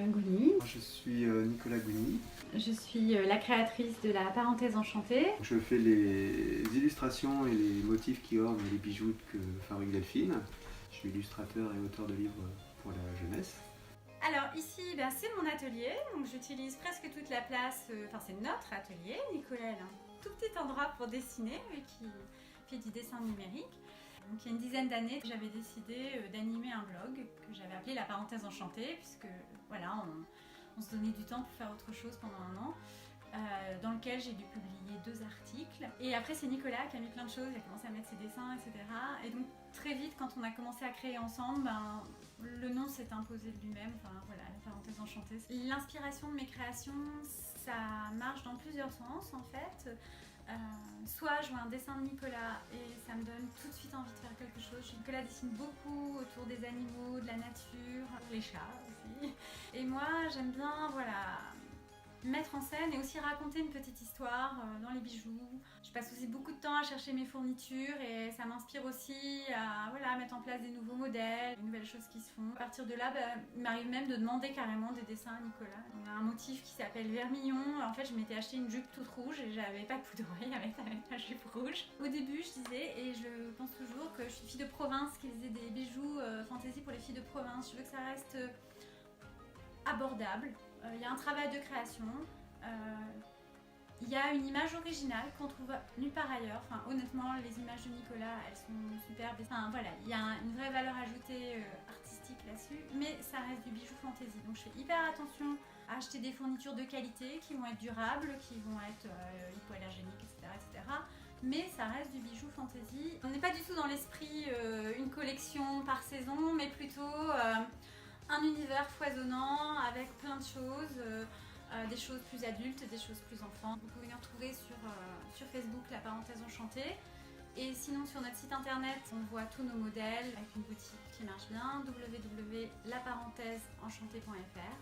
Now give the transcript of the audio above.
Gouni. Je suis Nicolas Gouni. Je suis la créatrice de la parenthèse enchantée. Je fais les illustrations et les motifs qui ornent les bijoux que fabrique Delphine. Je suis illustrateur et auteur de livres pour la jeunesse. Alors ici, c'est mon atelier, donc j'utilise presque toute la place, c'est notre atelier. Nicolas a un tout petit endroit pour dessiner, lui qui fait du dessin numérique. Donc il y a une dizaine d'années, j'avais décidé d'animer un blog que j'avais appelé La Parenthèse Enchantée, puisque voilà, on se donnait du temps pour faire autre chose pendant un an. Dans lequel j'ai dû publier 2 articles. Et après c'est Nicolas qui a mis plein de choses, il a commencé à mettre ses dessins, etc. Et donc très vite quand on a commencé à créer ensemble, le nom s'est imposé de lui-même, voilà, La Parenthèse Enchantée. L'inspiration de mes créations, ça marche dans plusieurs sens en fait. Soit je vois un dessin de Nicolas et ça me donne tout de suite envie de faire quelque chose. Nicolas dessine beaucoup autour des animaux, de la nature, les chats aussi. Et moi j'aime bien, voilà, mettre en scène et aussi raconter une petite histoire dans les bijoux. Je passe aussi beaucoup de temps à chercher mes fournitures et ça m'inspire aussi à mettre en place des nouveaux modèles, des nouvelles choses qui se font. À partir de là, il m'arrive même de demander carrément des dessins à Nicolas. On a un motif qui s'appelle Vermillon. En fait, je m'étais acheté une jupe toute rouge et j'avais pas de poudre avec la jupe rouge. Au début, je disais, et je pense toujours que je suis fille de province qui faisait des bijoux fantaisie pour les filles de province. Je veux que ça reste abordable. Il y a un travail de création, il y a une image originale qu'on trouve nulle part ailleurs. Honnêtement, les images de Nicolas, elles sont superbes. Voilà, il y a une vraie valeur ajoutée artistique là-dessus, mais ça reste du bijou fantaisie. Donc je fais hyper attention à acheter des fournitures de qualité qui vont être durables, qui vont être hypoallergéniques, etc. Mais ça reste du bijou fantaisie. On n'est pas du tout dans l'esprit une collection par saison, mais plutôt un univers foisonnant avec plein de choses, des choses plus adultes, des choses plus enfants. Vous pouvez nous retrouver sur Facebook, La Parenthèse Enchantée. Et sinon sur notre site internet, on voit tous nos modèles avec une boutique qui marche bien, www.laparenthèseenchantée.fr.